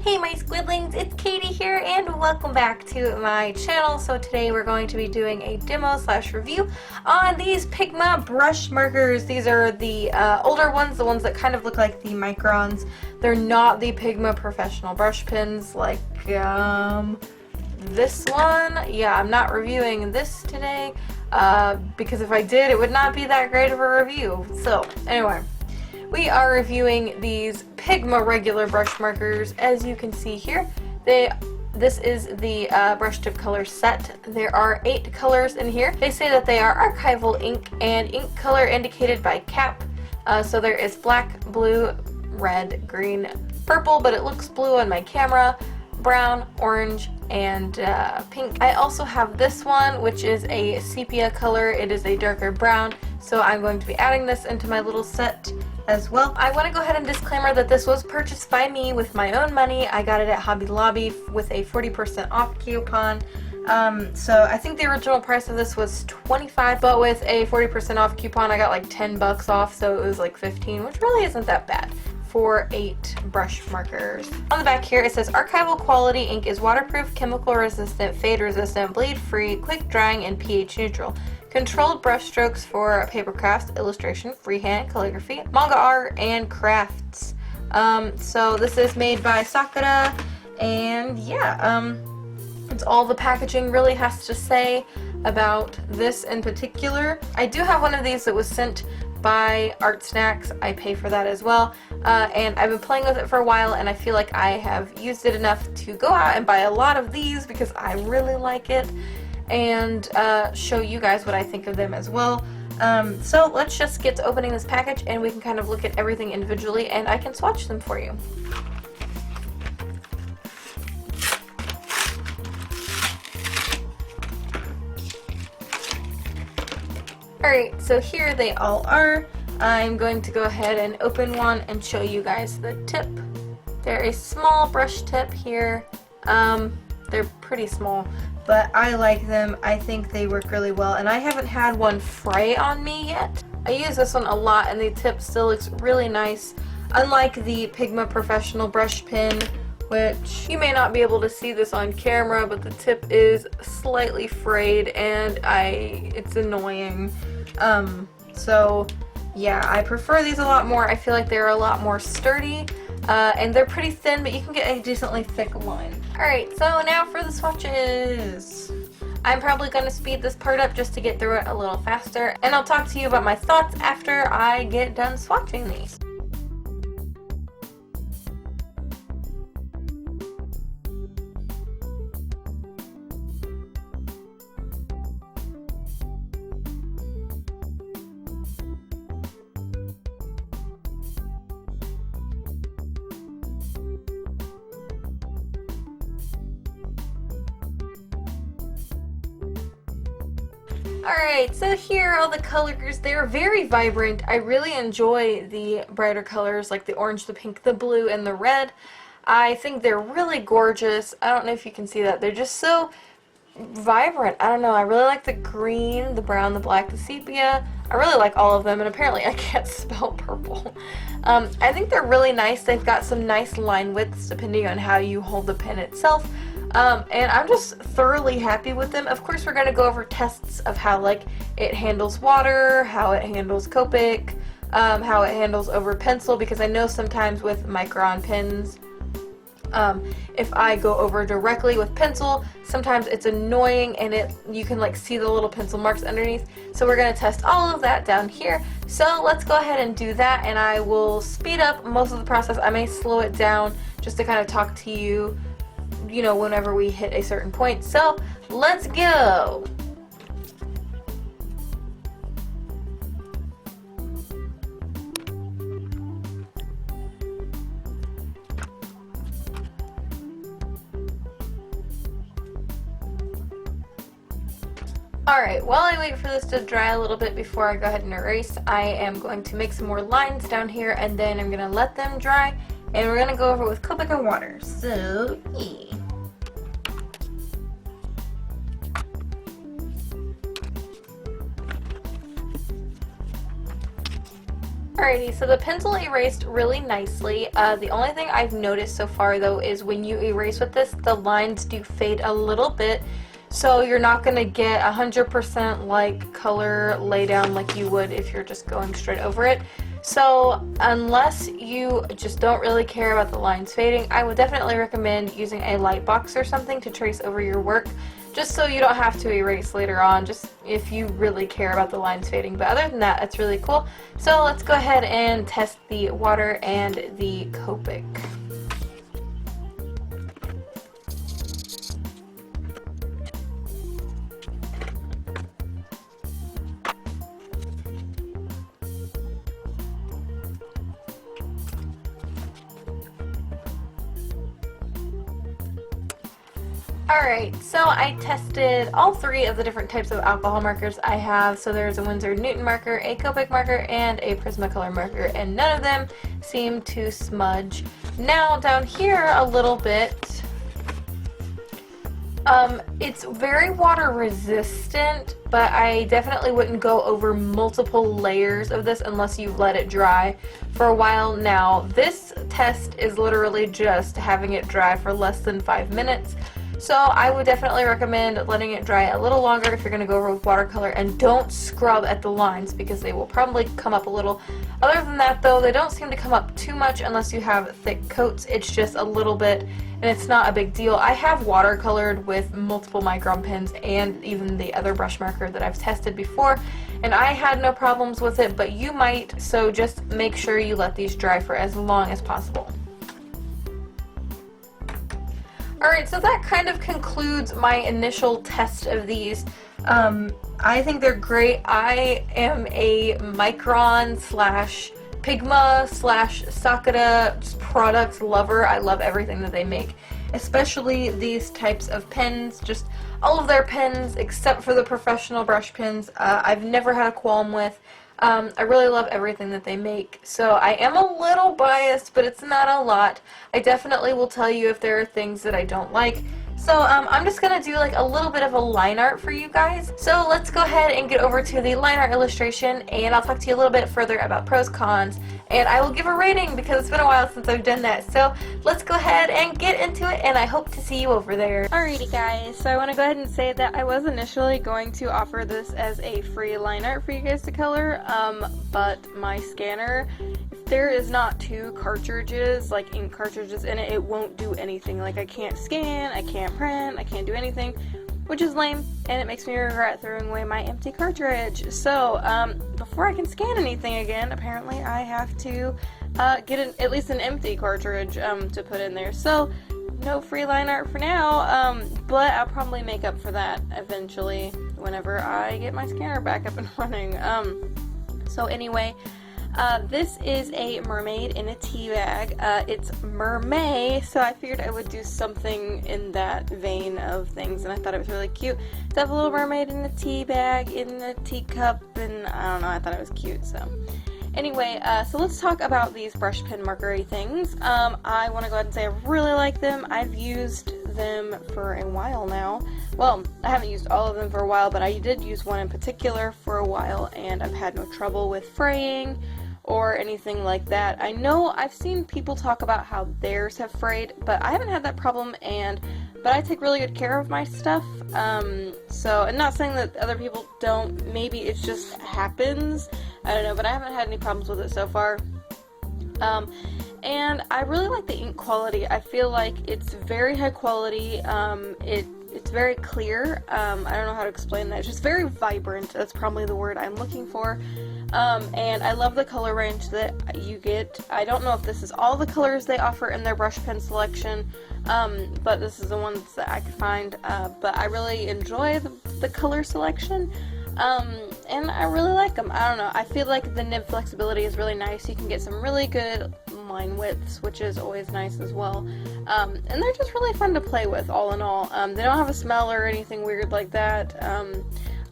Hey my Squidlings, it's Katie here and welcome back to my channel. So today we're going to be doing a demo slash review on these Pigma brush markers. These are the older ones, the ones that kind of look like the microns. They're not the Pigma professional brush pens like this one. Yeah, I'm not reviewing this today because if I did it would not be that great of a review. So anyway, we are reviewing these Pigma regular brush markers. As you can see here, this is the brush tip color set. There are 8 colors in here. They say that they are archival ink and ink color indicated by cap. So there is black, blue, red, green, purple, but it looks blue on my camera, brown, orange, and pink. I also have this one, which is a sepia color. It is a darker brown, so I'm going to be adding this into my little set as well. I want to go ahead and disclaimer that this was purchased by me with my own money. I got it at Hobby Lobby with a 40% off coupon. So I think the original price of this was $25, but with a 40% off coupon I got like $10 off, so it was like $15, which really isn't that bad for 8 brush markers. On the back here it says archival quality ink is waterproof, chemical resistant, fade resistant, bleed free, quick drying, and pH neutral. Controlled brush strokes for paper crafts, illustration, freehand, calligraphy, manga art, and crafts. So this is made by Sakura, and yeah, it's all the packaging really has to say about this in particular. I do have one of these that was sent by Art Snacks. I pay for that as well, and I've been playing with it for a while, and I feel like I have used it enough to go out and buy a lot of these because I really like it, and show you guys what I think of them as well. So let's just get to opening this package and we can kind of look at everything individually and I can swatch them for you. Alright, so here they all are. I'm going to go ahead and open one and show you guys the tip. They're a small brush tip here. They're pretty small, but I like them. I think they work really well, and I haven't had one fray on me yet. I use this one a lot, and the tip still looks really nice. Unlike the Pigma Professional Brush Pen, which you may not be able to see this on camera, but the tip is slightly frayed, and it's annoying. So yeah, I prefer these a lot more. I feel like they're a lot more sturdy. And they're pretty thin, but you can get a decently thick one. Alright, so now for the swatches. I'm probably going to speed this part up just to get through it a little faster, and I'll talk to you about my thoughts after I get done swatching these. Alright, so here are all the colors. They're very vibrant. I really enjoy the brighter colors like the orange, the pink, the blue, and the red. I think they're really gorgeous. I don't know if you can see that. They're just so vibrant. I don't know. I really like the green, the brown, the black, the sepia. I really like all of them, and apparently I can't spell purple. I think they're really nice. They've got some nice line widths depending on how you hold the pen itself. And I'm just thoroughly happy with them. Of course, we're going to go over tests of how like it handles water, how it handles Copic, how it handles over pencil, because I know sometimes with micron pens, if I go over directly with pencil, sometimes it's annoying and you can like see the little pencil marks underneath. So we're going to test all of that down here. So let's go ahead and do that, and I will speed up most of the process. I may slow it down just to kind of talk to you, you know, whenever we hit a certain point. So let's go. Alright, while I wait for this to dry a little bit before I go ahead and erase, I am going to make some more lines down here, and then I'm going to let them dry, and we're going to go over with Copic and water. So, yeah. Alrighty, so the pencil erased really nicely. The only thing I've noticed so far though is when you erase with this, the lines do fade a little bit. So you're not going to get 100% like color lay down like you would if you're just going straight over it. So unless you just don't really care about the lines fading, I would definitely recommend using a light box or something to trace over your work, just so you don't have to erase later on, just if you really care about the lines fading. But other than that, that's really cool. So let's go ahead and test the water and the Copic. Alright, so I tested all three of the different types of alcohol markers I have. So there's a Winsor Newton marker, a Copic marker, and a Prismacolor marker, and none of them seem to smudge. Now down here a little bit, it's very water resistant, but I definitely wouldn't go over multiple layers of this unless you let it dry for a while. Now this test is literally just having it dry for less than 5 minutes. So I would definitely recommend letting it dry a little longer if you're going to go over with watercolor, and don't scrub at the lines because they will probably come up a little. Other than that though, they don't seem to come up too much unless you have thick coats. It's just a little bit, and it's not a big deal. I have watercolored with multiple micron pens and even the other brush marker that I've tested before, and I had no problems with it, but you might, so just make sure you let these dry for as long as possible. Alright, so that kind of concludes my initial test of these. I think they're great. I am a Micron slash Pigma slash Sakura products lover. I love everything that they make, especially these types of pens. Just all of their pens except for the professional brush pens, I've never had a qualm with. I really love everything that they make, so I am a little biased, but it's not a lot. I definitely will tell you if there are things that I don't like. So I'm just going to do like a little bit of a line art for you guys. So let's go ahead and get over to the line art illustration, and I'll talk to you a little bit further about pros, cons, and I will give a rating because it's been a while since I've done that. So let's go ahead and get into it, and I hope to see you over there. Alrighty guys, so I want to go ahead and say that I was initially going to offer this as a free line art for you guys to color, but my scanner, if there is not 2 cartridges, like ink cartridges in it, it won't do anything. Like I can't scan, I can't print, I can't do anything, which is lame, and it makes me regret throwing away my empty cartridge. So before I can scan anything again, apparently I have to get at least an empty cartridge to put in there. So no free line art for now, but I'll probably make up for that eventually whenever I get my scanner back up and running. So anyway, this is a mermaid in a tea bag. It's Mermay, so I figured I would do something in that vein of things, and I thought it was really cute to have a little mermaid in a tea bag, in a teacup, and I don't know, I thought it was cute. So anyway, so let's talk about these brush pen markery things. I want to go ahead and say I really like them. I've used them for a while now. Well, I haven't used all of them for a while, but I did use one in particular for a while, and I've had no trouble with fraying or anything like that. I know I've seen people talk about how theirs have frayed, but I haven't had that problem, but I take really good care of my stuff. So, and not saying that other people don't, maybe it just happens, I don't know, but I haven't had any problems with it so far. And I really like the ink quality. I feel like it's very high quality. It's very clear. I don't know how to explain that. It's just very vibrant. That's probably the word I'm looking for. And I love the color range that you get. I don't know if this is all the colors they offer in their brush pen selection, but this is the ones that I could find. But I really enjoy the color selection, and I really like them. I don't know. I feel like the nib flexibility is really nice. You can get some really good line widths, which is always nice as well. And they're just really fun to play with, all in all. They don't have a smell or anything weird like that.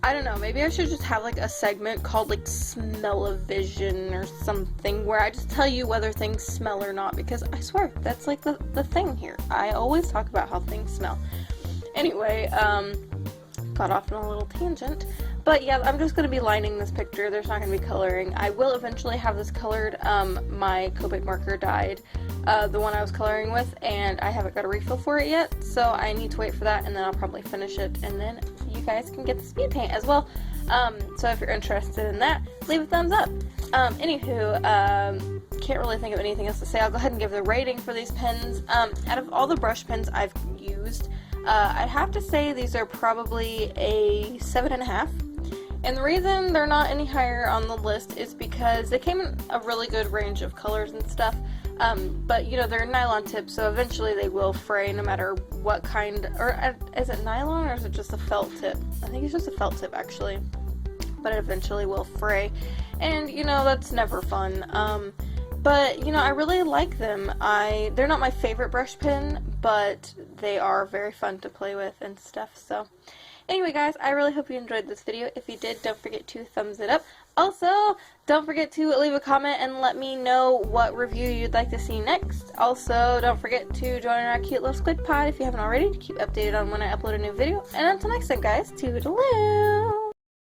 I don't know, maybe I should just have like a segment called like Smell-O-Vision or something where I just tell you whether things smell or not, because I swear that's like the thing here. I always talk about how things smell. Anyway, got off on a little tangent, But yeah, I'm just going to be lining this picture. There's not going to be coloring. I will eventually have this colored. My Copic marker died, the one I was coloring with, and I haven't got a refill for it yet, so I need to wait for that, and then I'll probably finish it, and then you guys can get the speed paint as well. So if you're interested in that, leave a thumbs up. Anywho, can't really think of anything else to say. I'll go ahead and give the rating for these pens. Out of all the brush pens I've used, I'd have to say these are probably a 7.5. And the reason they're not any higher on the list is because they came in a really good range of colors and stuff. But you know, they're nylon tips, so eventually they will fray no matter what kind, or is it nylon or is it just a felt tip? I think it's just a felt tip actually, but it eventually will fray, and you know, that's never fun. But you know, I really like them. They're not my favorite brush pen, but they are very fun to play with and stuff, so. Anyway guys, I really hope you enjoyed this video. If you did, don't forget to thumbs it up. Also, don't forget to leave a comment and let me know what review you'd like to see next. Also, don't forget to join our cute little squid pod if you haven't already to keep updated on when I upload a new video. And until next time guys, toodaloo!